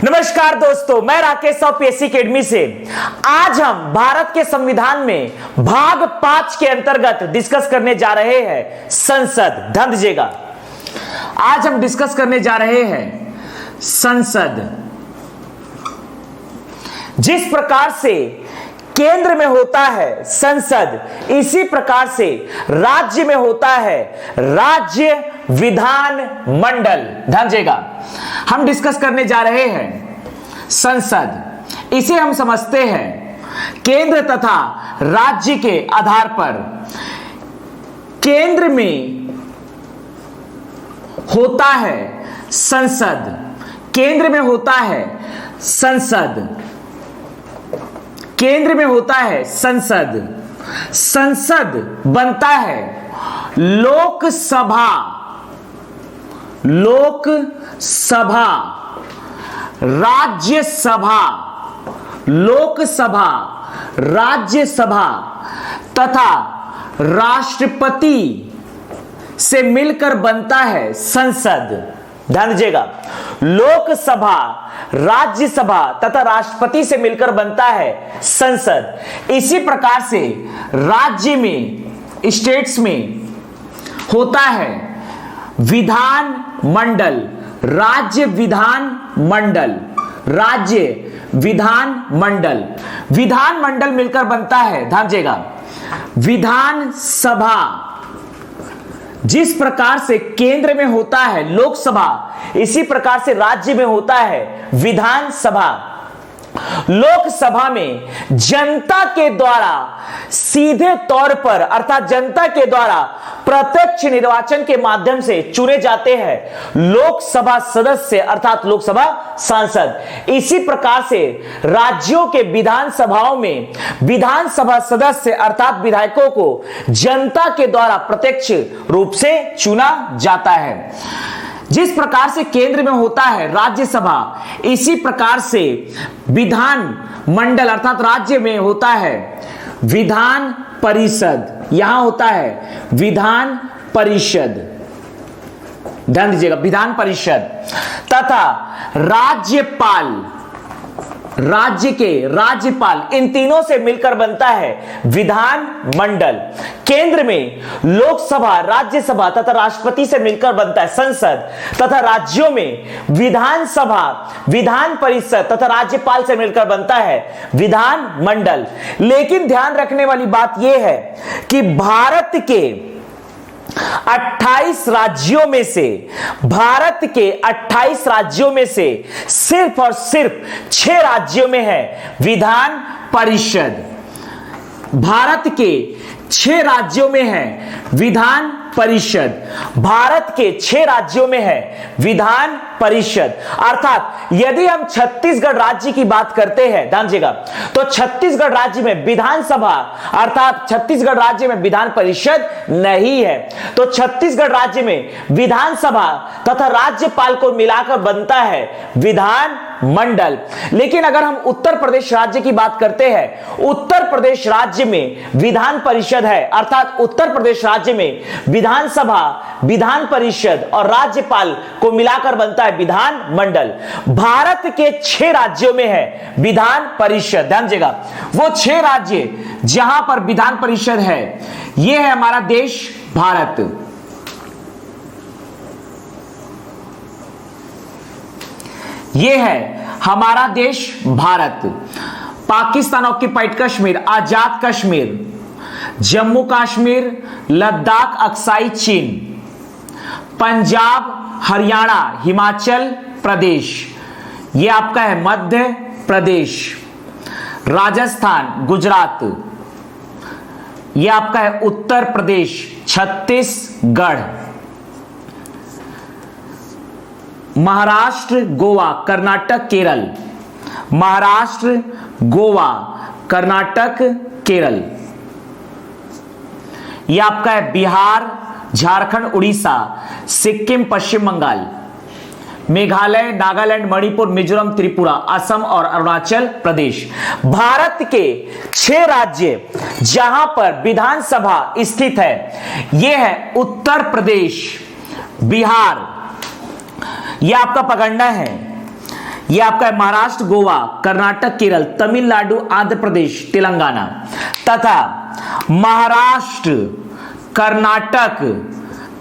नमस्कार दोस्तों, मैं राकेश पीएससी अकेडमी से। आज हम भारत के संविधान में भाग 5 के अंतर्गत डिस्कस करने जा रहे हैं संसद। ध्यान दीजिएगा, आज हम डिस्कस करने जा रहे हैं संसद। जिस प्रकार से केंद्र में होता है संसद, इसी प्रकार से राज्य में होता है राज्य विधान मंडल। ध्यान दीजिएगा, हम डिस्कस करने जा रहे हैं संसद। इसे हम समझते हैं केंद्र तथा राज्य के आधार पर। केंद्र में होता है संसद, केंद्र में होता है संसद, केंद्र में होता है संसद। संसद बनता है लोकसभा, लोकसभा, राज्यसभा, लोकसभा, राज्यसभा तथा राष्ट्रपति से मिलकर बनता है संसद। ध्यान दीजिएगा, लोकसभा, राज्यसभा तथा राष्ट्रपति से मिलकर बनता है संसद। इसी प्रकार से राज्य में, स्टेट्स में होता है विधान मंडल, राज्य विधान मंडल, राज्य विधान मंडल। विधान मंडल मिलकर बनता है, ध्यान दीजिएगा, विधान सभा। जिस प्रकार से केंद्र में होता है लोकसभा, इसी प्रकार से राज्य में होता है विधानसभा। लोकसभा में जनता के द्वारा सीधे तौर पर, अर्थात जनता के द्वारा प्रत्यक्ष निर्वाचन के माध्यम से चुने जाते हैं लोकसभा सदस्य, अर्थात लोकसभा सांसद। इसी प्रकार से राज्यों के विधानसभाओं में विधानसभा सदस्य अर्थात विधायकों को जनता के द्वारा प्रत्यक्ष रूप से चुना जाता है। जिस प्रकार से केंद्र में होता है राज्यसभा, इसी प्रकार से विधान मंडल अर्थात राज्य में होता है विधान परिषद। यहां होता है विधान परिषद, ध्यान दीजिएगा, विधान परिषद तथा राज्यपाल, राज्य के राज्यपाल, इन तीनों से मिलकर बनता है विधान मंडल। केंद्र में लोकसभा, राज्यसभा तथा राष्ट्रपति से मिलकर बनता है संसद तथा राज्यों में विधानसभा, विधान परिषद तथा राज्यपाल से मिलकर बनता है विधान मंडल। लेकिन ध्यान रखने वाली बात यह है कि भारत के 28 राज्यों में से, भारत के 28 राज्यों में से सिर्फ और सिर्फ 6 राज्यों में है विधान परिषद। भारत के 6 राज्यों में है विधान परिषद, भारत के 6 राज्यों में है विधान परिषद। अर्थात यदि हम छत्तीसगढ़ राज्य की बात करते हैं, ध्यान दीजिएगा, तो छत्तीसगढ़ राज्य में विधानसभा अर्थात छत्तीसगढ़ राज्य में विधान परिषद नहीं है। तो छत्तीसगढ़ राज्य में विधानसभा तथा राज्यपाल को मिलाकर बनता है विधान मंडल। लेकिन अगर हम उत्तर प्रदेश राज्य की बात करते हैं, उत्तर प्रदेश राज्य में विधान परिषद है, अर्थात उत्तर प्रदेश राज्य में विधानसभा, विधान परिषद और राज्यपाल को मिलाकर बनता है विधान मंडल। भारत के 6 राज्यों में है विधान परिषद। ध्यान दीजिएगा, वो 6 राज्य जहां पर विधान परिषद है, यह है हमारा देश भारत। यह है हमारा देश भारत। पाकिस्तान ऑक्युपाइड कश्मीर, आजाद कश्मीर, जम्मू कश्मीर, लद्दाख, अक्साई चीन, पंजाब, हरियाणा, हिमाचल प्रदेश, यह आपका है मध्य प्रदेश, राजस्थान, गुजरात, यह आपका है उत्तर प्रदेश, छत्तीसगढ़, महाराष्ट्र, गोवा, कर्नाटक, केरल, महाराष्ट्र, गोवा, कर्नाटक, केरल, यह आपका है बिहार, झारखंड, उड़ीसा, सिक्किम, पश्चिम बंगाल, मेघालय, नागालैंड, मणिपुर, मिजोरम, त्रिपुरा, असम और अरुणाचल प्रदेश। भारत के 6 राज्य जहां पर विधानसभा स्थित है, यह है उत्तर प्रदेश, बिहार, यह आपका पगडंडा है, ये आपका है महाराष्ट्र, गोवा, कर्नाटक, केरल, तमिलनाडु, आंध्र प्रदेश, तेलंगाना, तथा महाराष्ट्र, कर्नाटक,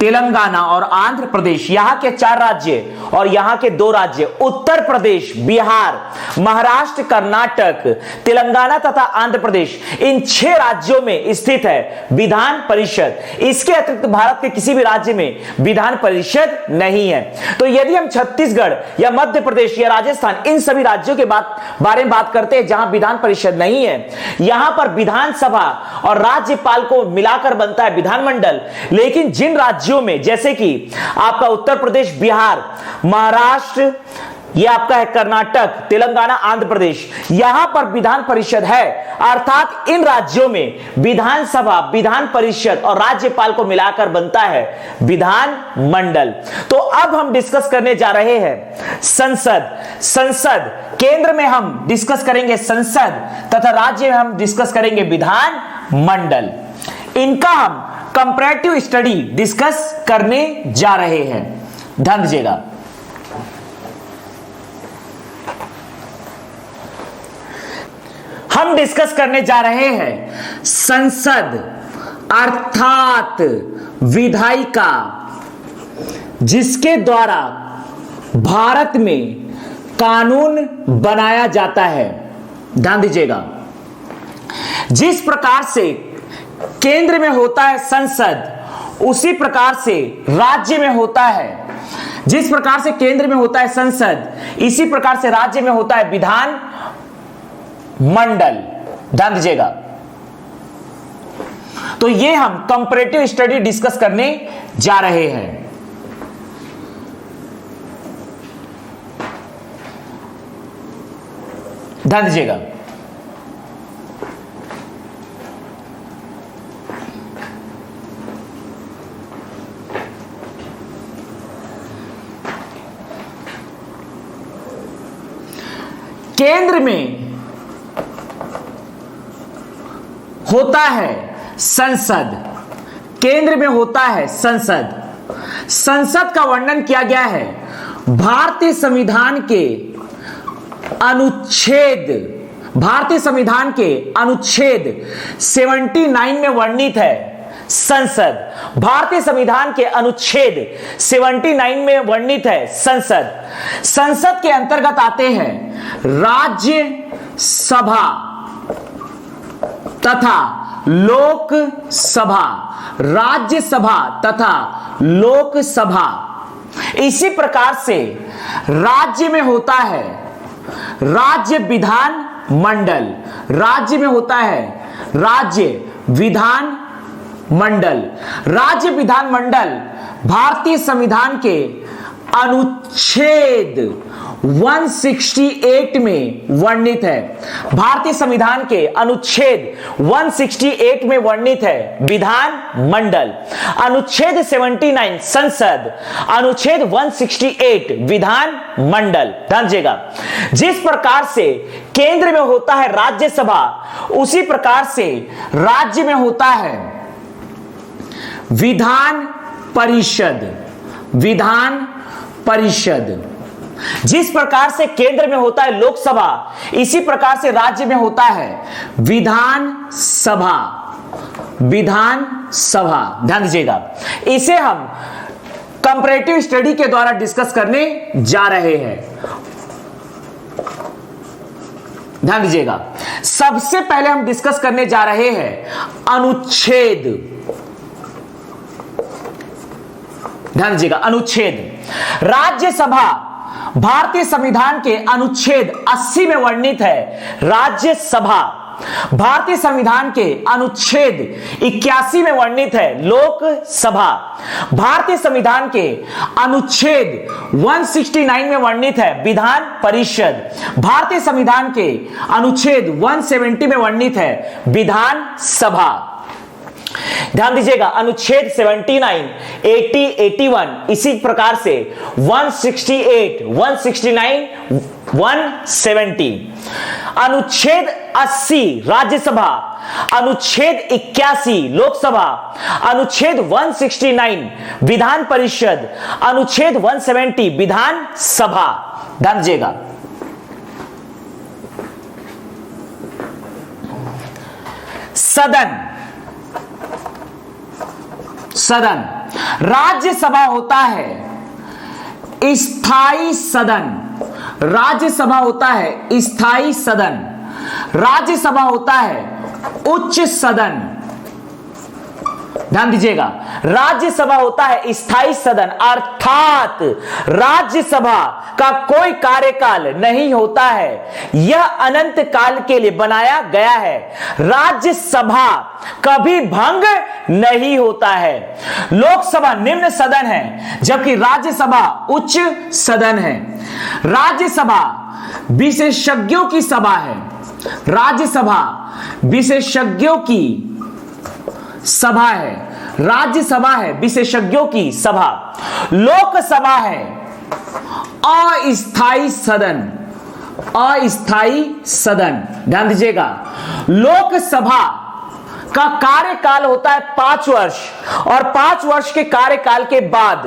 तेलंगाना और आंध्र प्रदेश, यहां के 4 राज्य और यहां के 2 राज्य उत्तर प्रदेश, बिहार, महाराष्ट्र, कर्नाटक, तेलंगाना तथा आंध्र प्रदेश, इन 6 राज्यों में स्थित है विधान परिषद। इसके अतिरिक्त भारत के किसी भी राज्य में विधान परिषद नहीं है। तो यदि हम छत्तीसगढ़ या मध्य प्रदेश या राजस्थान, इन सभी राज्यों के बारे में बात करते हैं जहां विधान परिषद नहीं है, यहां पर विधानसभा और राज्यपाल को मिलाकर बनता है विधानमंडल। लेकिन जिन राज्यों में, जैसे कि आपका उत्तर प्रदेश, बिहार, महाराष्ट्र, यह आपका है कर्नाटक, तेलंगाना, आंध्र प्रदेश, यहां पर विधान परिषद है, अर्थात इन राज्यों में विधानसभा, विधान परिषद और राज्यपाल को मिलाकर बनता है विधान मंडल। तो अब हम डिस्कस करने जा रहे हैं संसद। केंद्र में हम डिस्कस करेंगे संसद तथा राज्य में हम डिस्कस करेंगे विधान मंडल। इनका हम कंपैरेटिव स्टडी डिस्कस करने जा रहे हैं। ध्यान दीजिएगा। हम डिस्कस करने जा रहे हैं संसद अर्थात विधायिका, जिसके द्वारा भारत में कानून बनाया जाता है। ध्यान दीजिएगा, जिस प्रकार से केंद्र में होता है संसद, उसी प्रकार से राज्य में होता है। जिस प्रकार से केंद्र में होता है संसद, इसी प्रकार से राज्य में होता है विधान मंडल। ध्यान दीजिएगा। तो ये हम कंपैरेटिव स्टडी डिस्कस करने जा रहे हैं। ध्यान दीजिएगा। केंद्र में होता है संसद, केंद्र में होता है संसद। संसद का वर्णन किया गया है भारतीय संविधान के अनुच्छेद 79 में वर्णित है। संसद भारतीय संविधान के अनुच्छेद 79 में वर्णित है। संसद के अंतर्गत आते हैं राज्य सभा तथा लोकसभा, राज्यसभा तथा लोकसभा। इसी प्रकार से राज्य में होता है राज्य विधान मंडल, राज्य में होता है राज्य विधान मंडल। राज्य विधान मंडल भारतीय संविधान के अनुच्छेद 168 में वर्णित है। भारतीय संविधान के अनुच्छेद 168 में वर्णित है विधान मंडल। अनुच्छेद 79 संसद, अनुच्छेद 168 विधान मंडल। ध्यान दीजिएगा। जिस प्रकार से केंद्र में होता है राज्यसभा, उसी प्रकार से राज्य में होता है विधान परिषद। विधान परिषद। जिस प्रकार से केंद्र में होता है लोकसभा, इसी प्रकार से राज्य में होता है विधान सभा। विधान सभा। ध्यान दीजिएगा। इसे हम कंपैरेटिव स्टडी के द्वारा डिस्कस करने जा रहे हैं। ध्यान दीजिएगा। सबसे पहले हम डिस्कस करने जा रहे हैं अनुच्छेद। ध्यान दीजिएगा। अनुच्छेद। राज्यसभा भारतीय संविधान के अनुच्छेद 80 में वर्णित है। राज्यसभा भारतीय संविधान के अनुच्छेद 81 में वर्णित है। लोकसभा भारतीय संविधान के अनुच्छेद 169 में वर्णित है। विधान परिषद भारतीय संविधान के अनुच्छेद 170 में वर्णित है। विधान सभा। ध्यान दीजिएगा। अनुच्छेद 79, 80, 81, इसी प्रकार से 168, 169, 170। अनुच्छेद 80 राज्यसभा, अनुच्छेद 81 लोकसभा, अनुच्छेद 169 विधान परिषद, अनुच्छेद 170 विधान सभा। ध्यान दीजिएगा। सदन, सदन। राज्यसभा होता है स्थायी सदन, राज्यसभा होता है स्थायी सदन, राज्यसभा होता है उच्च सदन। ध्यान दीजिएगा, राज्यसभा होता है स्थायी सदन, अर्थात राज्यसभा का कोई कार्यकाल नहीं होता है, यह अनंत काल के लिए बनाया गया है। राज्यसभा कभी भंग नहीं होता है। लोकसभा निम्न सदन है जबकि राज्यसभा उच्च सदन है। राज्यसभा विशेषज्ञों की सभा है, राज्यसभा विशेषज्ञों की सभा है, राज्यसभा है विशेषज्ञों की सभा। लोकसभा है अस्थायी सदन, अस्थायी सदन। ध्यान दीजिएगा, लोकसभा का कार्यकाल होता है 5 वर्ष और 5 वर्ष के कार्यकाल के बाद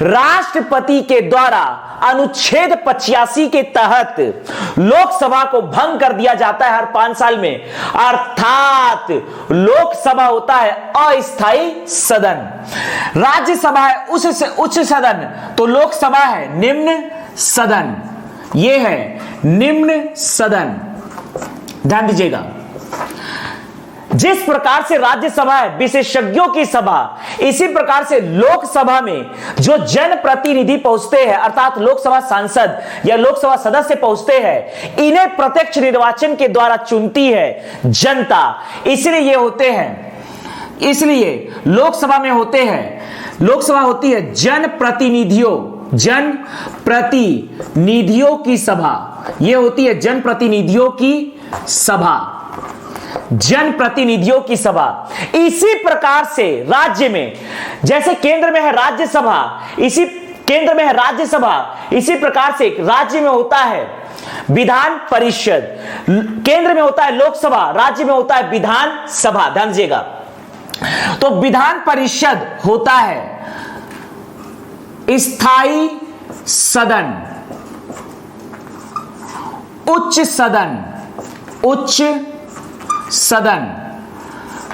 राष्ट्रपति के द्वारा अनुच्छेद 85 के तहत लोकसभा को भंग कर दिया जाता है हर 5 साल में, अर्थात लोकसभा होता है अस्थायी सदन। राज्यसभा है उच्च सदन, तो लोकसभा है निम्न सदन, यह है निम्न सदन। ध्यान दीजिएगा, जिस प्रकार से राज्यसभा है विशेषज्ञों की सभा, इसी प्रकार से लोकसभा में जो जनप्रतिनिधि पहुंचते हैं अर्थात लोकसभा सांसद या लोकसभा सदस्य पहुंचते हैं, इन्हें प्रत्यक्ष निर्वाचन के द्वारा चुनती है जनता। इसलिए ये होते हैं, इसलिए लोकसभा में होते हैं, लोकसभा होती है जनप्रतिनिधियों, जनप्रतिनिधियों की सभा। यह होती है जनप्रतिनिधियों की सभा, जनप्रतिनिधियों की सभा। इसी प्रकार से राज्य में, जैसे केंद्र में है राज्यसभा, इसी केंद्र में है राज्यसभा, इसी प्रकार से राज्य में होता है विधान परिषद, केंद्र में होता है लोकसभा, राज्य में होता है विधान सभा। ध्यान दीजिएगा, तो विधान परिषद होता है स्थायी सदन, उच्च सदन, उच्च सदन,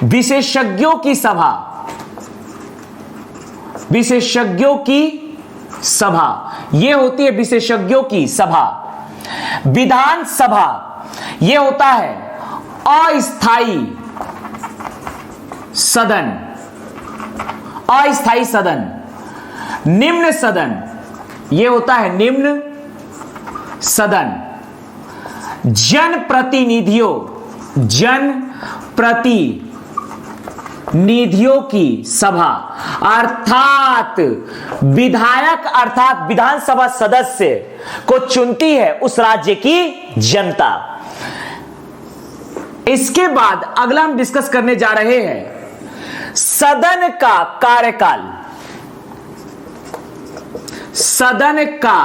विशेषज्ञों की सभा, विशेषज्ञों की सभा, यह होती है विशेषज्ञों की सभा। विधान सभा यह होता है अस्थायी सदन, अस्थायी सदन। निम्न सदन यह होता है निम्न सदन। जनप्रतिनिधियों, जनप्रतिनिधियों की सभा अर्थात विधायक अर्थात विधानसभा सदस्य को चुनती है उस राज्य की जनता। इसके बाद अगला हम डिस्कस करने जा रहे हैं सदन का कार्यकाल। सदन का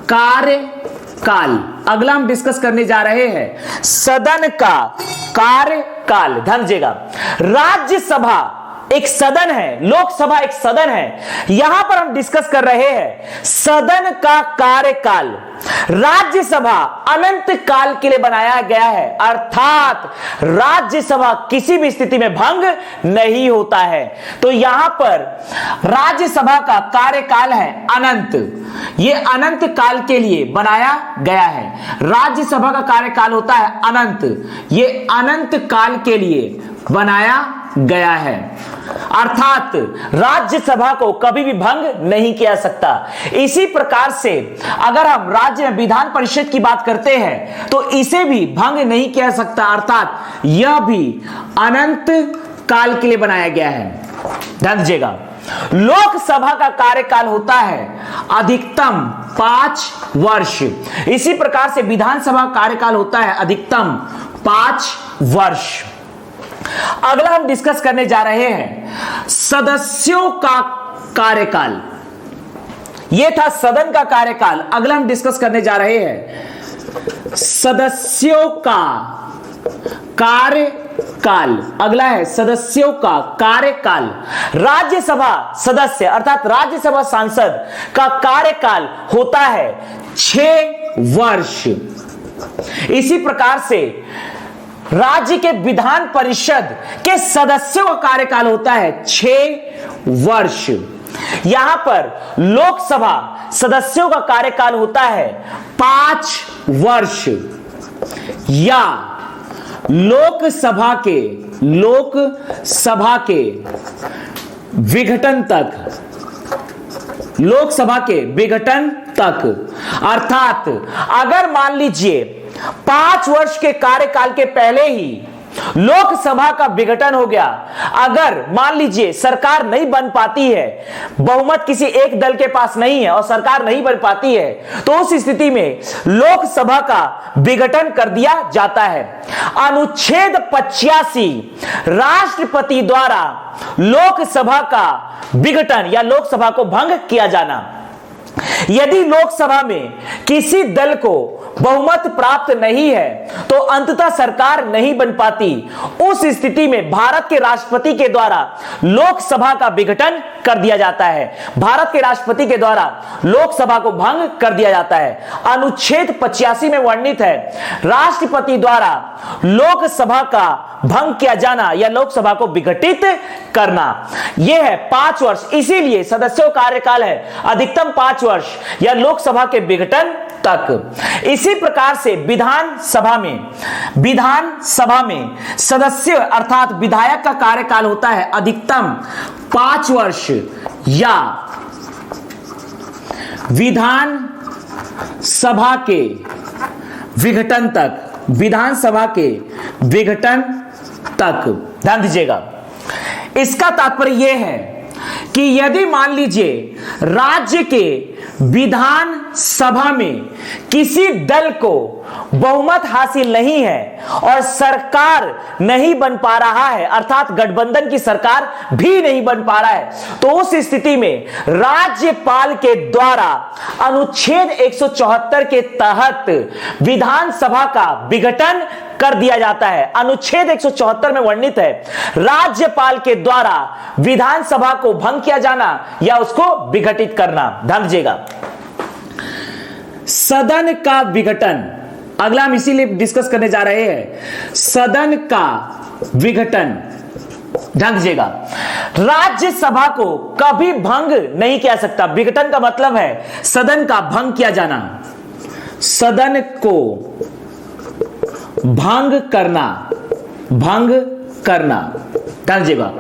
कार्यकाल अगला हम डिस्कस करने जा रहे हैं सदन का कार्यकाल। ध्यान दीजिएगा, राज्यसभा एक सदन है, लोकसभा एक सदन है, यहां पर हम डिस्कस कर रहे हैं सदन का कार्यकाल। राज्यसभा अनंत काल के लिए बनाया गया है, अर्थात राज्यसभा किसी भी स्थिति में भंग नहीं होता है। तो यहां पर राज्यसभा का कार्यकाल है अनंत, यह अनंत काल के लिए बनाया गया है। राज्यसभा का कार्यकाल होता है अनंत, यह अनंत काल के लिए बनाया गया है, अर्थात राज्यसभा को कभी भी भंग नहीं किया सकता। इसी प्रकार से अगर हम राज्य में विधान परिषद की बात करते हैं तो इसे भी भंग नहीं किया सकता, अर्थात यह भी अनंत काल के लिए बनाया गया है। ध्यान दीजिएगा, लोकसभा का कार्यकाल होता है अधिकतम 5 वर्ष, इसी प्रकार से विधानसभा का कार्यकाल होता है अधिकतम 5 वर्ष। अगला हम डिस्कस करने जा रहे हैं सदस्यों का कार्यकाल। यह था सदन का कार्यकाल, अगला हम डिस्कस करने जा रहे हैं सदस्यों का कार्यकाल। अगला है सदस्यों का कार्यकाल। राज्यसभा सदस्य अर्थात राज्यसभा सांसद का कार्यकाल होता है 6 वर्ष। इसी प्रकार से राज्य के विधान परिषद के सदस्यों का कार्यकाल होता है 6 वर्ष। यहां पर लोकसभा सदस्यों का कार्यकाल होता है 5 वर्ष। या लोकसभा के विघटन तक, अर्थात अगर मान लीजिए 5 वर्ष के कार्यकाल के पहले ही लोकसभा का विघटन हो गया, अगर मान लीजिए सरकार नहीं बन पाती है, बहुमत किसी एक दल के पास नहीं है और सरकार नहीं बन पाती है, तो उस स्थिति में लोकसभा का विघटन कर दिया जाता है। अनुच्छेद 85 राष्ट्रपति द्वारा लोकसभा का विघटन या लोकसभा को भंग किया जाना। यदि लोकसभा में किसी दल को बहुमत प्राप्त नहीं है तो अंततः सरकार नहीं बन पाती। उस स्थिति में भारत के राष्ट्रपति के द्वारा लोकसभा का विघटन कर दिया जाता है, भारत के राष्ट्रपति के द्वारा लोकसभा को भंग कर दिया जाता है। अनुच्छेद 85 में वर्णित है राष्ट्रपति द्वारा लोकसभा का भंग किया जाना या लोकसभा को विघटित करना। यह है 5 वर्ष, इसीलिए सदस्यों का कार्यकाल है अधिकतम 5 वर्ष या लोकसभा के विघटन तक। इसी प्रकार से विधानसभा में सदस्य अर्थात विधायक का कार्यकाल होता है अधिकतम 5 वर्ष या विधानसभा के विघटन तक। ध्यान दीजिएगा, इसका तात्पर्य यह है कि यदि मान लीजिए राज्य के विधानसभा में किसी दल को बहुमत हासिल नहीं है और सरकार नहीं बन पा रहा है, अर्थात गठबंधन की सरकार भी नहीं बन पा रहा है, तो उस स्थिति में राज्यपाल के द्वारा अनुच्छेद 174 के तहत विधानसभा का विघटन कर दिया जाता है। अनुच्छेद 174 में वर्णित है राज्यपाल के द्वारा विधानसभा को भंग किया जाना या उसको विघटित करना। ध्यान दीजिएगा, सदन का विघटन, अगला हम इसीलिए डिस्कस करने जा रहे हैं सदन का विघटन। ध्यान दीजिएगा, राज्यसभा को कभी भंग नहीं किया सकता। विघटन का मतलब है सदन का भंग किया जाना, सदन को भंग करना। ध्यान दीजिएगा,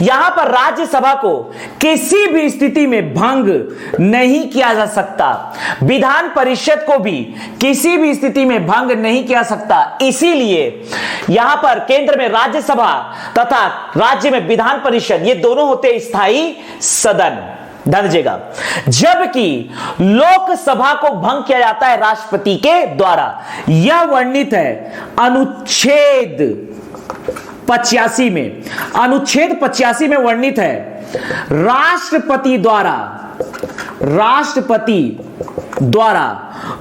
यहां पर राज्यसभा को किसी भी स्थिति में भंग नहीं किया जा सकता, विधान परिषद को भी किसी भी स्थिति में भंग नहीं किया सकता। इसीलिए यहां पर केंद्र में राज्यसभा तथा राज्य में विधान परिषद, ये दोनों होते स्थायी सदन। ध्यान दीजिएगा, जबकि लोकसभा को भंग किया जाता है राष्ट्रपति के द्वारा। यह वर्णित है अनुच्छेद 85 में। अनुच्छेद 85 में वर्णित है राष्ट्रपति द्वारा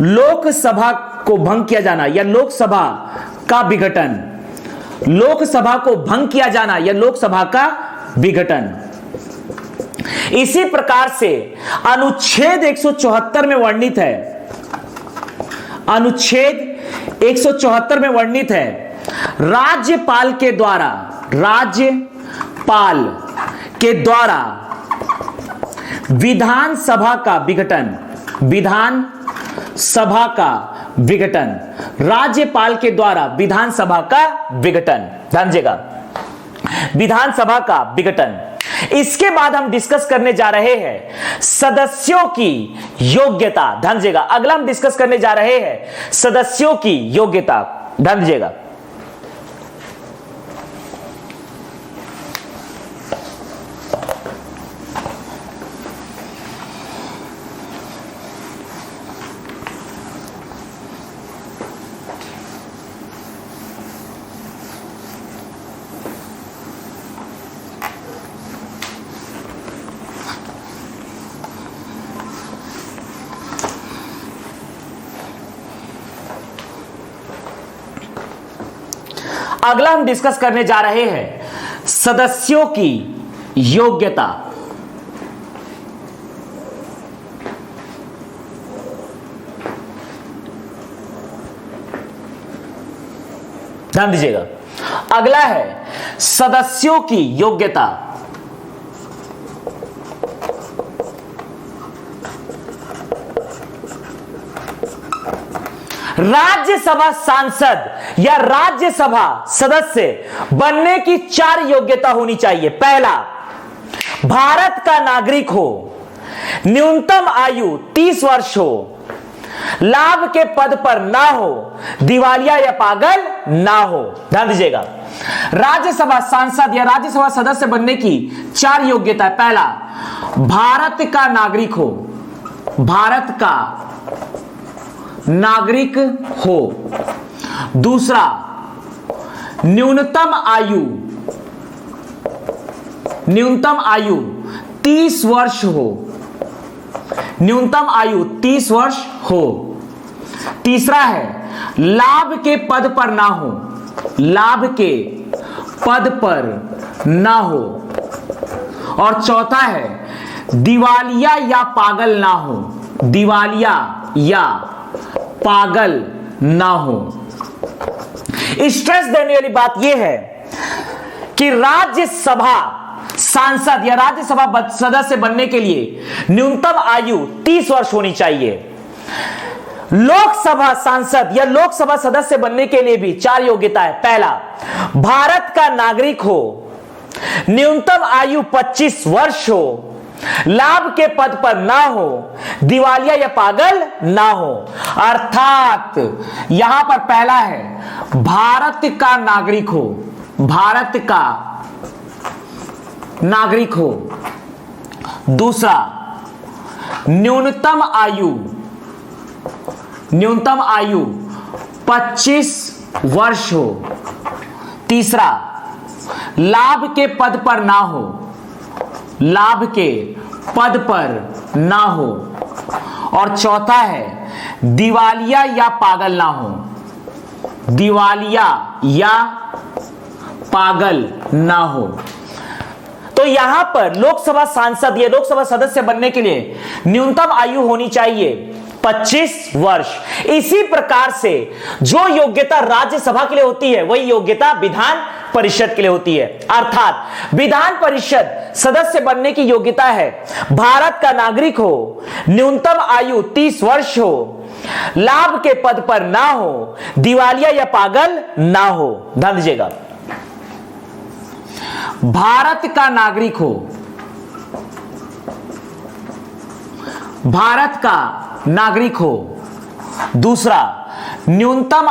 लोकसभा को भंग किया जाना या लोकसभा का विघटन, लोकसभा को भंग किया जाना या लोकसभा का विघटन। इसी प्रकार से अनुच्छेद 174 में वर्णित है, अनुच्छेद 174 में वर्णित है राज्यपाल के द्वारा विधानसभा का विघटन, राज्यपाल के द्वारा विधानसभा का विघटन। ध्यान दीजिएगा, विधानसभा का विघटन। इसके बाद हम डिस्कस करने जा रहे हैं सदस्यों की योग्यता। ध्यान दीजिएगा, अगला हम डिस्कस करने जा रहे हैं सदस्यों की योग्यता। ध्यान दीजिएगा, अगला हम डिस्कस करने जा रहे हैं सदस्यों की योग्यता। ध्यान दीजिएगा। अगला है सदस्यों की योग्यता। राज्यसभा सांसद या राज्यसभा सदस्य बनने की 4 योग्यता होनी चाहिए। पहला, भारत का नागरिक हो, न्यूनतम आयु 30 वर्ष हो, लाभ के पद पर ना हो, दिवालिया या पागल ना हो। ध्यान दीजिएगा, राज्यसभा सांसद या राज्यसभा सदस्य बनने की 4 योग्यता। पहला, भारत का नागरिक हो, भारत का नागरिक हो। दूसरा, न्यूनतम आयु 30 वर्ष हो, न्यूनतम आयु 30 वर्ष हो। तीसरा है, लाभ के पद पर ना हो, लाभ के पद पर ना हो। और चौथा है, दिवालिया या पागल ना हो, दिवालिया या पागल ना हो। स्ट्रेस देने वाली बात यह है कि राज्यसभा सांसद या राज्यसभा सदस्य बनने के लिए न्यूनतम आयु 30 वर्ष होनी चाहिए। लोकसभा सांसद या लोकसभा सदस्य बनने के लिए भी 4 योग्यता है। पहला, भारत का नागरिक हो, न्यूनतम आयु 25 वर्ष हो, लाभ के पद पर ना हो, दिवालिया या पागल ना हो। अर्थात यहां पर पहला है भारत का नागरिक हो, भारत का नागरिक हो। दूसरा, न्यूनतम आयु 25 वर्ष हो। तीसरा, लाभ के पद पर ना हो, लाभ के पद पर ना हो। और चौथा है, दिवालिया या पागल ना हो, दिवालिया या पागल ना हो। तो यहां पर लोकसभा सांसद या लोकसभा सदस्य बनने के लिए न्यूनतम आयु होनी चाहिए 25 वर्ष। इसी प्रकार से जो योग्यता राज्यसभा के लिए होती है वही योग्यता विधान परिषद के लिए होती है। अर्थात विधान परिषद सदस्य बनने की योग्यता है भारत का नागरिक हो, न्यूनतम आयु 30 वर्ष हो, लाभ के पद पर ना हो, दिवालिया या पागल ना हो। ध्यान दीजिएगा, भारत का नागरिक हो, भारत का नागरिक हो। दूसरा, न्यूनतम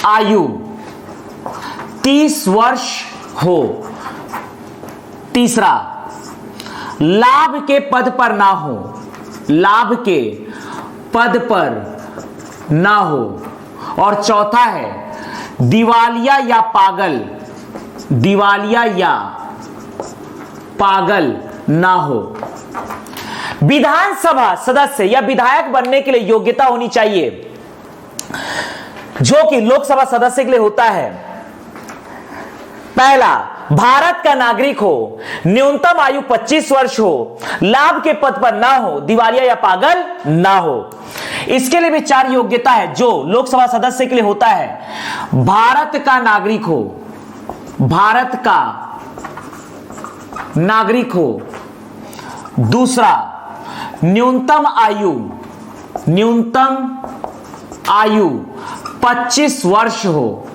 आयु 30 वर्ष हो। तीसरा, लाभ के पद पर ना हो, लाभ के पद पर ना हो। और चौथा है, दिवालिया या पागल, दिवालिया या पागल ना हो। विधानसभा सदस्य या विधायक बनने के लिए योग्यता होनी चाहिए जो कि लोकसभा सदस्य के लिए होता है। पहला, भारत का नागरिक हो, न्यूनतम आयु 25 वर्ष हो, लाभ के पद पर ना हो, दिवालिया या पागल ना हो। इसके लिए भी 4 योग्यता है जो लोकसभा सदस्य के लिए होता है। भारत का नागरिक हो, भारत का नागरिक हो। दूसरा, न्यूनतम आयु 25 वर्ष हो।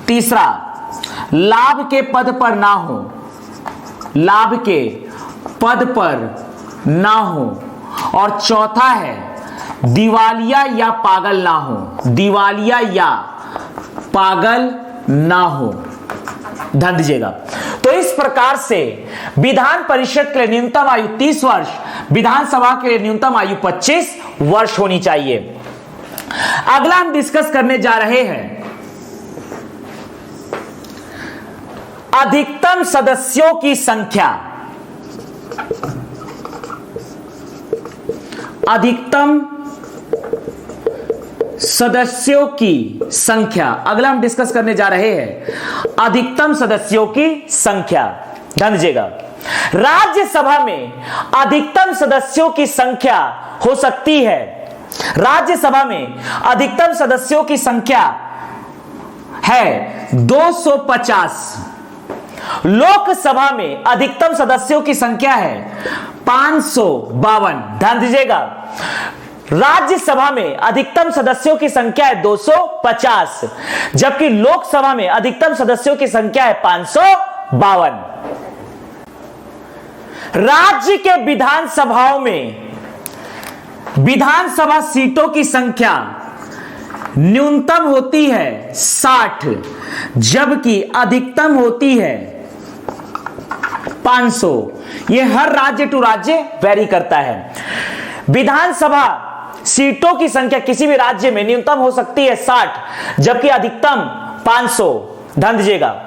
तीसरा, लाभ के पद पर ना हो, लाभ के पद पर ना हो। और चौथा है, दिवालिया या पागल ना हो, दिवालिया या पागल ना हो। ध्यान दीजिएगा, तो इस प्रकार से विधान परिषद के लिए न्यूनतम आयु 30 वर्ष, विधानसभा के लिए न्यूनतम आयु 25 वर्ष होनी चाहिए। अगला हम डिस्कस करने जा रहे हैं अधिकतम सदस्यों की संख्या। अधिकतम सदस्यों की संख्या, अगला हम डिस्कस करने जा रहे हैं अधिकतम सदस्यों की संख्या। ध्यान दीजिएगा, राज्यसभा में अधिकतम सदस्यों की संख्या हो सकती है राज्यसभा में अधिकतम सदस्यों की संख्या है 250, लोकसभा में अधिकतम सदस्यों की संख्या है 552। ध्यान दीजिएगा, राज्यसभा में अधिकतम सदस्यों की संख्या है 250, जबकि लोकसभा में अधिकतम सदस्यों की संख्या है 552। राज्य के विधानसभाओं में विधानसभा सीटों की संख्या न्यूनतम होती है 60, जबकि अधिकतम होती है 500। यह हर राज्य टू राज्य वेरी करता है। विधानसभा सीटों की संख्या किसी भी राज्य में न्यूनतम हो सकती है 60, जबकि अधिकतम 500। ध्यान दीजिएगा,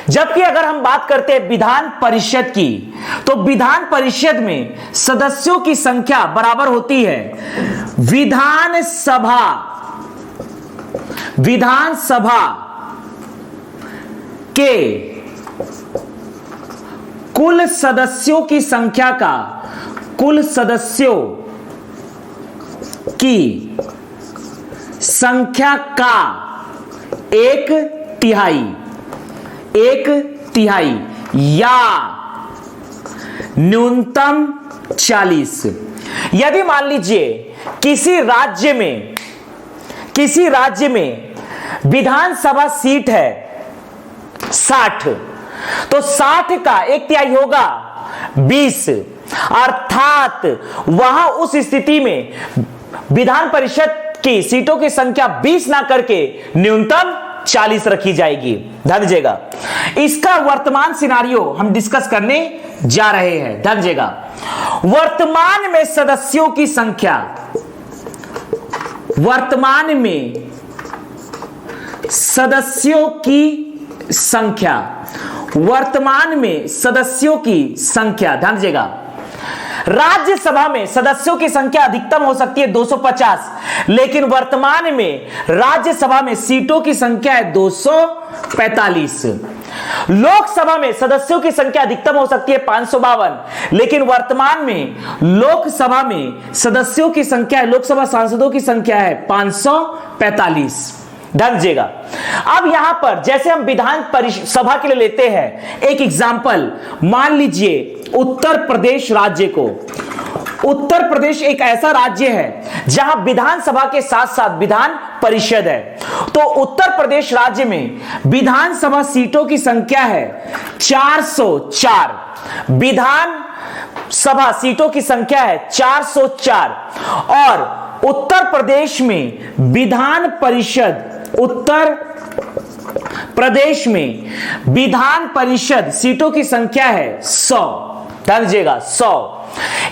जबकि अगर हम बात करते हैं विधान परिषद की, तो विधान परिषद में सदस्यों की संख्या बराबर होती है विधानसभा के कुल सदस्यों की संख्या का कुल सदस्यों की संख्या का 1/3 या न्यूनतम 40। यदि मान लीजिए किसी राज्य में विधानसभा सीट है 60, तो 60 का 1/3 होगा 20, अर्थात वहां उस स्थिति में विधान परिषद की सीटों की संख्या 20 ना करके न्यूनतम 40 रखी जाएगी। ध्यान दीजिएगा, इसका वर्तमान सिनारियो हम डिस्कस करने जा रहे हैं। ध्यान दीजिएगा, वर्तमान में सदस्यों की संख्या ध्यान दीजिएगा, राज्यसभा में सदस्यों की संख्या अधिकतम हो सकती है 250, लेकिन वर्तमान में राज्यसभा में सीटों की संख्या है 245। लोकसभा में सदस्यों की संख्या अधिकतम हो सकती है 552, लेकिन वर्तमान में लोकसभा में सदस्यों की संख्या है, लोकसभा सांसदों की संख्या है 545। ध्यान दीजिएगा, अब यहां पर जैसे हम विधान सभा के लिए लेते हैं एक एग्जाम्पल, मान लीजिए उत्तर प्रदेश राज्य को। उत्तर प्रदेश एक ऐसा राज्य है जहां विधानसभा के साथ साथ विधान परिषद है। तो उत्तर प्रदेश राज्य में विधानसभा सीटों की संख्या है 404, विधान सभा सीटों की संख्या है 404, और उत्तर प्रदेश में विधान परिषद सीटों की संख्या है 100। ध्यान दीजिएगा, 100।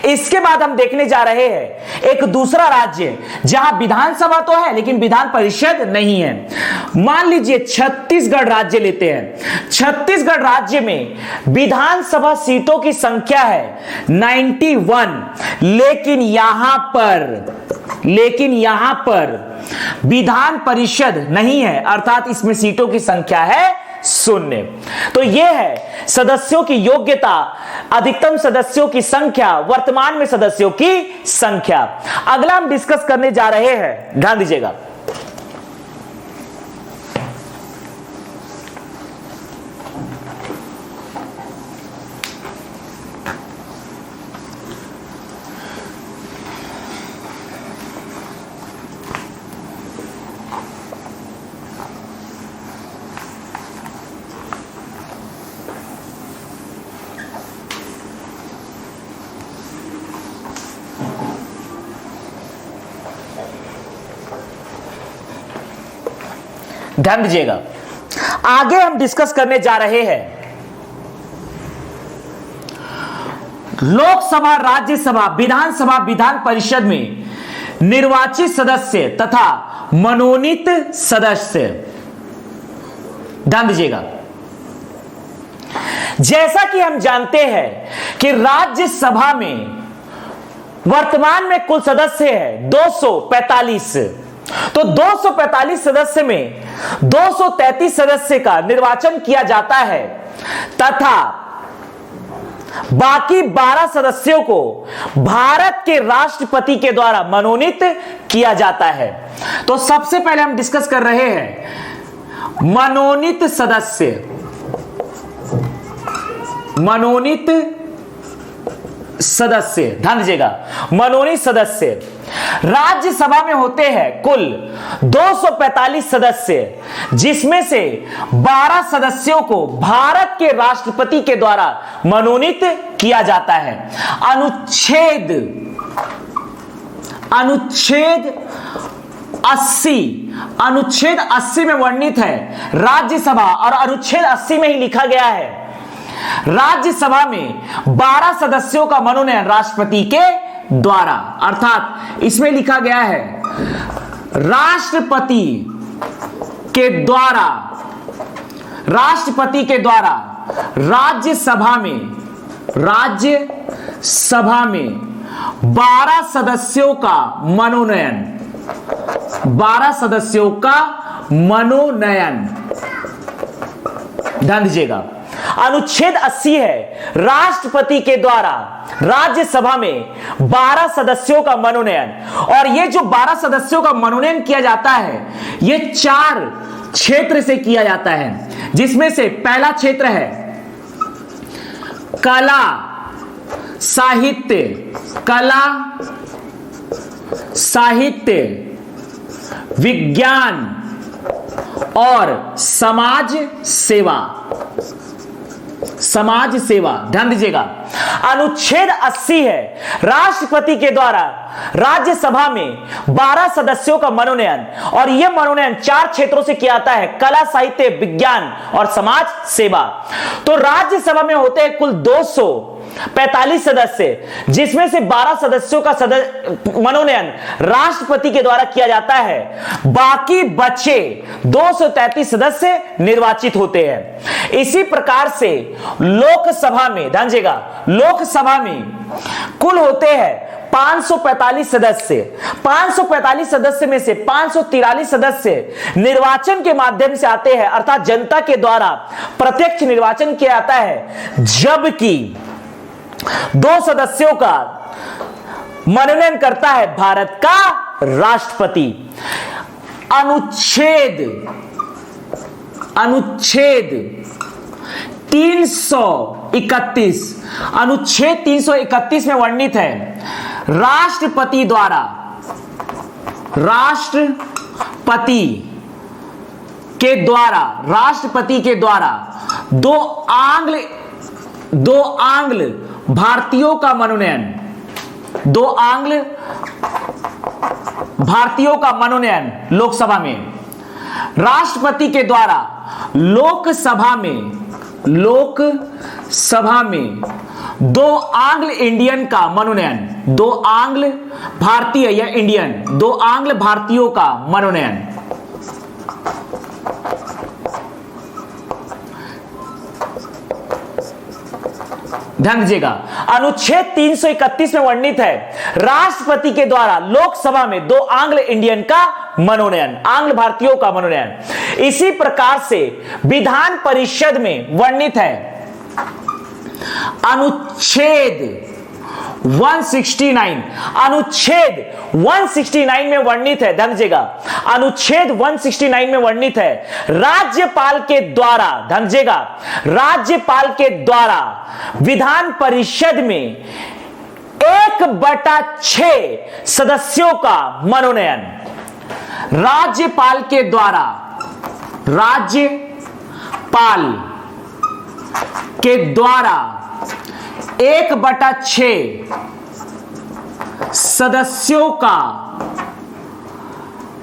इसके बाद हम देखने जा रहे हैं एक दूसरा राज्य जहां विधानसभा तो है लेकिन विधान परिषद नहीं है। मान लीजिए छत्तीसगढ़ राज्य लेते हैं। छत्तीसगढ़ राज्य में विधानसभा सीटों की संख्या है 91, लेकिन यहां पर विधान परिषद नहीं है, अर्थात इसमें सीटों की संख्या है 0। तो यह है सदस्यों की योग्यता, अधिकतम सदस्यों की संख्या, वर्तमान में सदस्यों की संख्या। अगला हम डिस्कस करने जा रहे हैं, ध्यान दीजिएगा, ध्यान दीजिएगा, आगे हम डिस्कस करने जा रहे हैं लोकसभा, राज्यसभा, विधानसभा, विधान परिषद में निर्वाचित सदस्य तथा मनोनीत सदस्य। ध्यान दीजिएगा, जैसा कि हम जानते हैं कि राज्यसभा में वर्तमान में कुल सदस्य है 245, तो 245 सदस्य में 233 सदस्य का निर्वाचन किया जाता है तथा बाकी 12 सदस्यों को भारत के राष्ट्रपति के द्वारा मनोनीत किया जाता है। तो सबसे पहले हम डिस्कस कर रहे हैं मनोनीत सदस्य। मनोनीत सदस्य, ध्यान दीजिएगा, मनोनीत सदस्य राज्यसभा में होते हैं कुल 245 सदस्य, जिसमें से 12 सदस्यों को भारत के राष्ट्रपति के द्वारा मनोनीत किया जाता है। अनुच्छेद 80 में वर्णित है राज्यसभा, और अनुच्छेद 80 में ही लिखा गया है राज्यसभा में 12 सदस्यों का मनोनयन राष्ट्रपति के द्वारा, अर्थात इसमें लिखा गया है राष्ट्रपति के द्वारा राज्यसभा में 12 सदस्यों का मनोनयन, 12 सदस्यों का मनोनयन, ध्यान दीजिएगा। अनुच्छेद 80 है राष्ट्रपति के द्वारा राज्यसभा में 12 सदस्यों का मनोनयन, और ये जो 12 सदस्यों का मनोनयन किया जाता है ये 4 क्षेत्र से किया जाता है, जिसमें से पहला क्षेत्र है कला साहित्य, विज्ञान और समाज सेवा, ध्यान दीजिएगा। अनुच्छेद 80 है राष्ट्रपति के द्वारा राज्यसभा में 12 सदस्यों का मनोनयन, और यह मनोनयन 4 क्षेत्रों से किया जाता है, कला, साहित्य, विज्ञान और समाज सेवा। तो राज्यसभा में होते हैं कुल 245 सदस्य, जिसमें से 12 सदस्यों का मनोनयन राष्ट्रपति के द्वारा किया जाता है, बाकी बचे 233 सदस्य निर्वाचित होते हैं। इसी प्रकार से लोकसभा में, ध्यान दीजिएगा, लोकसभा में कुल होते हैं 545 सदस्य। 545 सदस्य में से 543 सदस्य निर्वाचन के माध्यम से आते हैं, अर्थात जनता के द्वारा प्रत्यक्ष निर्वाचन किया जाता है, जबकि 2 सदस्यों का मनोनयन करता है भारत का राष्ट्रपति। अनुच्छेद 331 में वर्णित है राष्ट्रपति के द्वारा दो आंग्ल भारतीयों का मनोनयन लोकसभा में, राष्ट्रपति के द्वारा लोकसभा में 2 आंग्ल इंडियन का मनोनयन, 2 आंग्ल भारतीय या इंडियन, 2 आंग्ल भारतीयों का मनोनयन। ध्यान दीजिएगा, अनुच्छेद 331 में वर्णित है राष्ट्रपति के द्वारा लोकसभा में 2 आंग्ल इंडियन का मनोनयन, आंग्ल भारतीयों का मनोनयन। इसी प्रकार से विधान परिषद में वर्णित है अनुच्छेद 169 में वर्णित है, ध्यान दीजिएगा, अनुच्छेद 169 में वर्णित है राज्यपाल के द्वारा, ध्यान दीजिएगा, राज्यपाल के द्वारा विधान परिषद में 1/6 सदस्यों का मनोनयन, राज्यपाल के द्वारा 1/6 सदस्यों का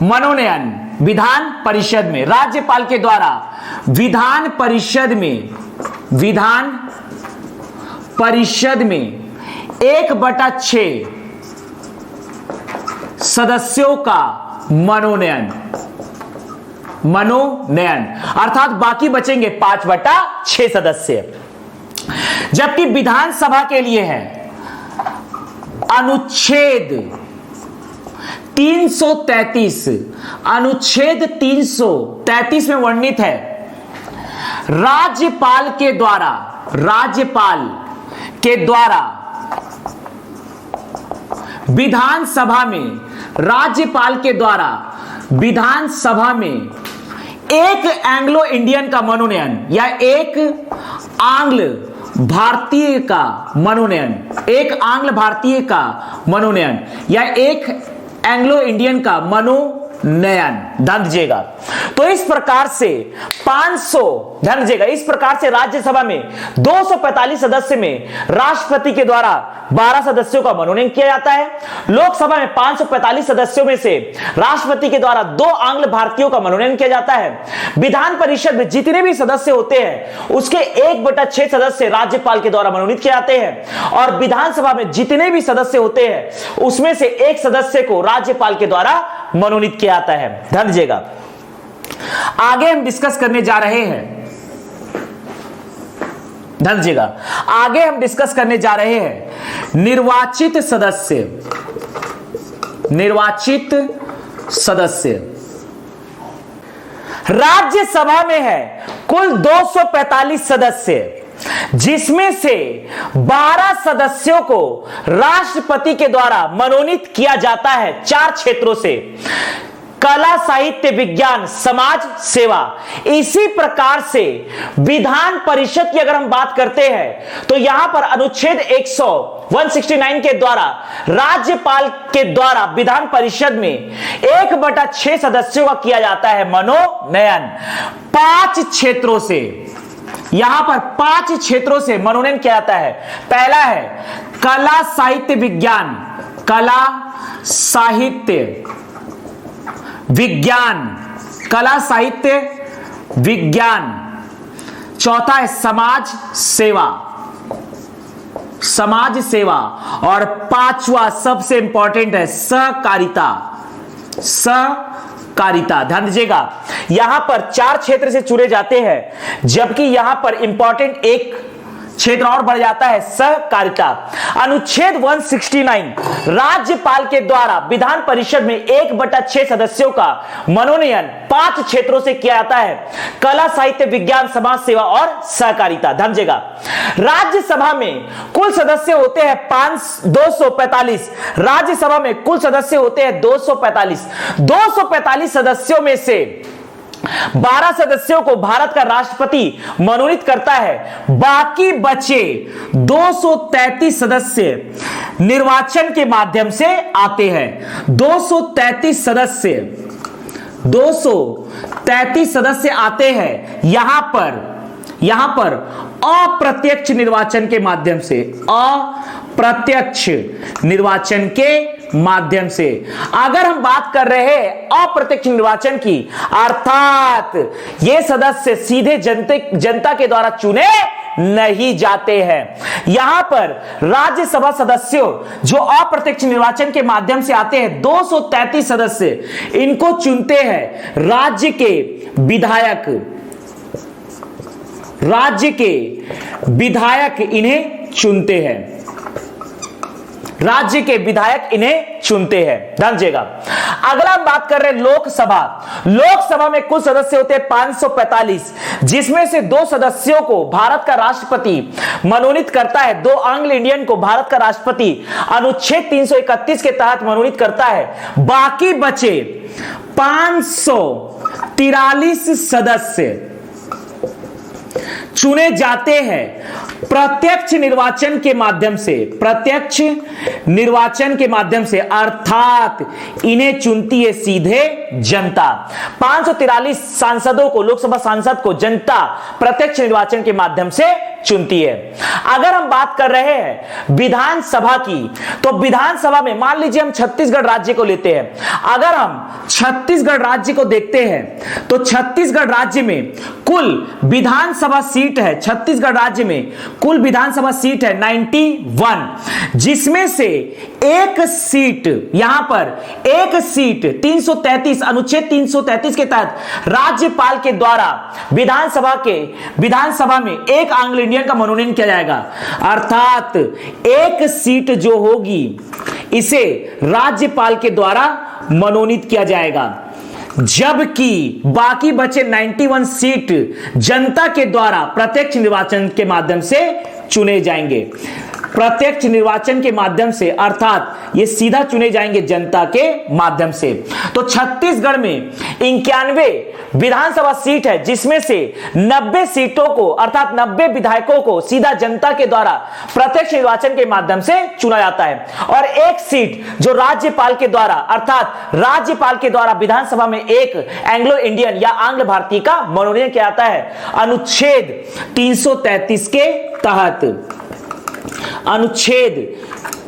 मनोनयन विधान परिषद में, राज्यपाल के द्वारा विधान परिषद में 1/6 सदस्यों का मनोनयन, अर्थात बाकी बचेंगे 5/6 सदस्य। जबकि विधानसभा के लिए है अनुच्छेद 333 में वर्णित है राज्यपाल के द्वारा विधानसभा में, राज्यपाल के द्वारा विधानसभा में एक एंग्लो इंडियन का मनोनयन या एक आंग्ल भारतीय का मनोनयन, एक आंग्ल भारतीय का मनोनयन या एक एंग्लो इंडियन का मनोनयन, ध्यान दीजिएगा। तो इस प्रकार से 500, ध्यान दीजिएगा, इस प्रकार से राज्यसभा में 245 सदस्य में राष्ट्रपति के द्वारा 12 सदस्यों का मनोनयन किया जाता है। लोकसभा में 545 सदस्यों में से राष्ट्रपति के द्वारा 2 आंग्ल भारतीयों का मनोनयन किया जाता है। विधान परिषद में जितने भी सदस्य होते हैं उसके 1/6 सदस्य राज्यपाल के द्वारा मनोनीत किए जाते हैं और विधानसभा में जितने भी सदस्य होते हैं उसमें से एक सदस्य को राज्यपाल के द्वारा मनोनीत किया जाता है। ध्यान दीजिएगा, आगे हम डिस्कस करने जा रहे हैं, ध्यान दीजिएगा, आगे हम डिस्कस करने जा रहे हैं निर्वाचित सदस्य। निर्वाचित सदस्य राज्यसभा में है कुल 245 सदस्य, जिसमें से 12 सदस्यों को राष्ट्रपति के द्वारा मनोनीत किया जाता है 4 क्षेत्रों से: कला, साहित्य, विज्ञान, समाज सेवा। इसी प्रकार से विधान परिषद की अगर हम बात करते हैं तो यहां पर अनुच्छेद 169 के द्वारा राज्यपाल के द्वारा विधान परिषद में 1/6 सदस्यों का किया जाता है मनोनयन। 5 क्षेत्रों से, यहां पर 5 क्षेत्रों से मनोनयन किया जाता है। पहला है कला, साहित्य, विज्ञान, कला, साहित्य, विज्ञान, कला, साहित्य, विज्ञान। चौथा है समाज सेवा, समाज सेवा। और 5वां सबसे इंपॉर्टेंट है सहकारिता, सहकारिता। ध्यान दीजिएगा, यहां पर 4 क्षेत्र से चुने जाते हैं, जबकि यहां पर इंपॉर्टेंट एक क्षेत्र और बढ़ जाता है सहकारिता। अनुच्छेद 169 राज्यपाल के द्वारा विधान परिषद में 1/6 सदस्यों का मनोनयन 5 क्षेत्रों से किया जाता है: कला, साहित्य, विज्ञान, समाज सेवा और सहकारिता। ध्यान दीजिएगा, राज्यसभा में कुल सदस्य होते हैं 245। राज्यसभा में कुल सदस्य होते हैं 245। 245 सदस्यों में से 12 सदस्यों को भारत का राष्ट्रपति मनोनीत करता है। बाकी बचे 233 सदस्य निर्वाचन के माध्यम से आते हैं। 233 सदस्य आते हैं यहां पर अप्रत्यक्ष निर्वाचन के माध्यम से, अप्रत्यक्ष निर्वाचन के माध्यम से। अगर हम बात कर रहे हैं अप्रत्यक्ष निर्वाचन की, अर्थात ये सदस्य सीधे जनता के द्वारा चुने नहीं जाते हैं। यहां पर राज्यसभा सदस्यों जो अप्रत्यक्ष निर्वाचन के माध्यम से आते हैं, 233 सदस्य, इनको चुनते हैं राज्य के विधायक। राज्य के विधायक इन्हें चुनते हैं, राज्य के विधायक इन्हें चुनते हैं। ध्यान दीजिएगा, अगला हम बात कर रहे हैं लोकसभा। लोकसभा में कुल सदस्य होते हैं 545, जिसमें से 2 सदस्यों को भारत का राष्ट्रपति मनोनीत करता है। 2 आंग्ल इंडियन को भारत का राष्ट्रपति अनुच्छेद 331 के तहत मनोनीत करता है। बाकी बचे 543 सदस्य चुने जाते हैं प्रत्यक्ष निर्वाचन के माध्यम से, प्रत्यक्ष निर्वाचन के माध्यम से, अर्थात इन्हें चुनती है सीधे जनता। 543 सांसदों को, लोकसभा सांसद को जनता प्रत्यक्ष निर्वाचन के माध्यम से चुनती है। अगर हम बात कर रहे हैं विधानसभा की, तो विधानसभा में मान लीजिए हम छत्तीसगढ़ राज्य को लेते हैं। अगर हम छत्तीसगढ़ राज्य को देखते हैं तो छत्तीसगढ़ राज्य में कुल विधानसभा सीट है, छत्तीसगढ़ राज्य में कुल विधानसभा सीट है 91, जिसमें से एक सीट, यहां पर एक सीट 333, अनुच्छेद 333 के तहत राज्यपाल के द्वारा विधानसभा में एक आंग्ल इंडियन का मनोनयन किया जाएगा। अर्थात एक सीट जो होगी इसे राज्यपाल के द्वारा मनोनीत किया जाएगा, जबकि बाकी बचे 91 सीट जनता के द्वारा प्रत्यक्ष निर्वाचन के माध्यम से चुने जाएंगे। प्रत्यक्ष निर्वाचन के माध्यम से, अर्थात ये सीधा चुने जाएंगे जनता के माध्यम से। तो छत्तीसगढ़ में 91 विधानसभा सीट है, जिसमें से 90 सीटों को अर्थात 90 विधायकों को सीधा जनता के द्वारा प्रत्यक्ष निर्वाचन के माध्यम से चुना जाता है, और एक सीट जो राज्यपाल के द्वारा अर्थात राज्यपाल के द्वारा विधानसभा में एक एंग्लो इंडियन या आंग्ल भारतीय का मनोनयन किया जाता है अनुच्छेद 333 के तहत। अनुच्छेद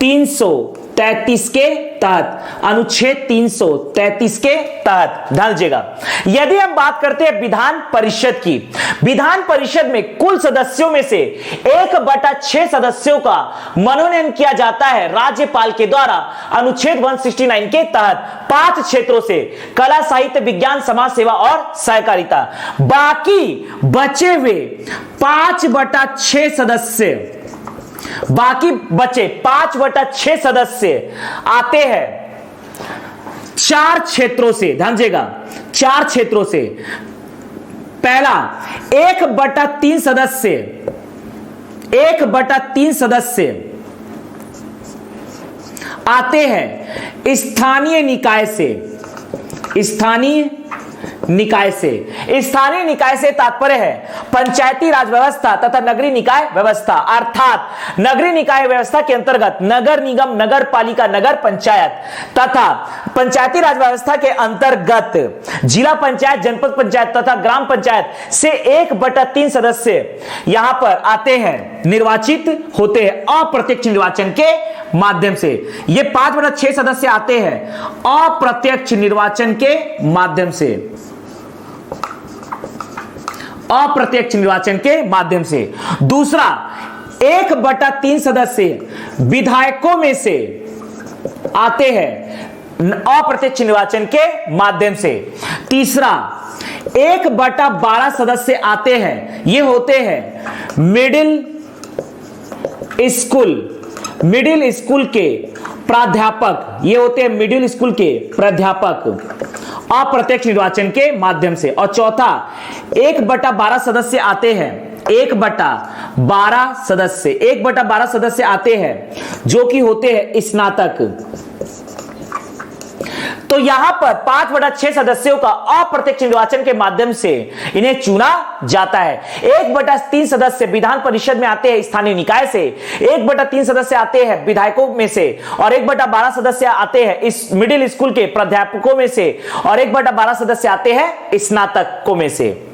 333 के तहत, अनुच्छेद 333 के तहत ध्यान दीजिएगा। यदि हम बात करते हैं विधान परिषद की, विधान परिषद में कुल सदस्यों में से 1/6 सदस्यों का मनोनयन किया जाता है राज्यपाल के द्वारा अनुच्छेद 169 के तहत 5 क्षेत्रों से, कला, साहित्य, विज्ञान, समाज सेवा और सहकारिता। बाकी बचे हुए 5/6 सदस्य, बाकी बचे 5/6 सदस्य आते हैं 4 क्षेत्रों से, ध्यान दीजिएगा, 4 क्षेत्रों से। पहला 1/3 सदस्य, 1/3 सदस्य आते हैं स्थानीय निकाय से, स्थानीय निकाय से। स्थानीय निकाय से तात्पर्य है पंचायती राज व्यवस्था तथा नगरीय निकाय व्यवस्था, अर्थात नगरीय निकाय व्यवस्था के अंतर्गत नगर निगम, नगर पालिका, नगर पंचायत तथा पंचायती राज व्यवस्था के अंतर्गत जिला पंचायत, जनपद पंचायत तथा ग्राम पंचायत से 1/3 सदस्य यहां पर आते हैं, निर्वाचित होते हैं अप्रत्यक्ष निर्वाचन के माध्यम से। ये 5/6 सदस्य आते हैं अप्रत्यक्ष निर्वाचन के माध्यम से, अप्रत्यक्ष निर्वाचन के माध्यम से। दूसरा 1/3 सदस्य विधायकों में से आते हैं अप्रत्यक्ष निर्वाचन के माध्यम से। तीसरा 1/12 सदस्य आते हैं, ये होते हैं मिडिल स्कूल के प्राध्यापक, ये होते हैं मिडिल स्कूल के प्राध्यापक अप्रत्यक्ष निर्वाचन के माध्यम से। और चौथा 1/12 सदस्य आते हैं, 1/12 सदस्य आते हैं जो कि होते हैं स्नातक। तो यहां पर 5/6 सदस्यों का अप्रत्यक्ष निर्वाचन के माध्यम से इन्हें चुना जाता है। 1/3 सदस्य विधान परिषद में आते हैं स्थानीय निकाय से, 1/3 सदस्य आते हैं विधायकों में से, और 1/12 सदस्य आते हैं इस मिडिल स्कूल के प्राध्यापकों में से, और 1/12 सदस्य आते हैं स्नातकों में से।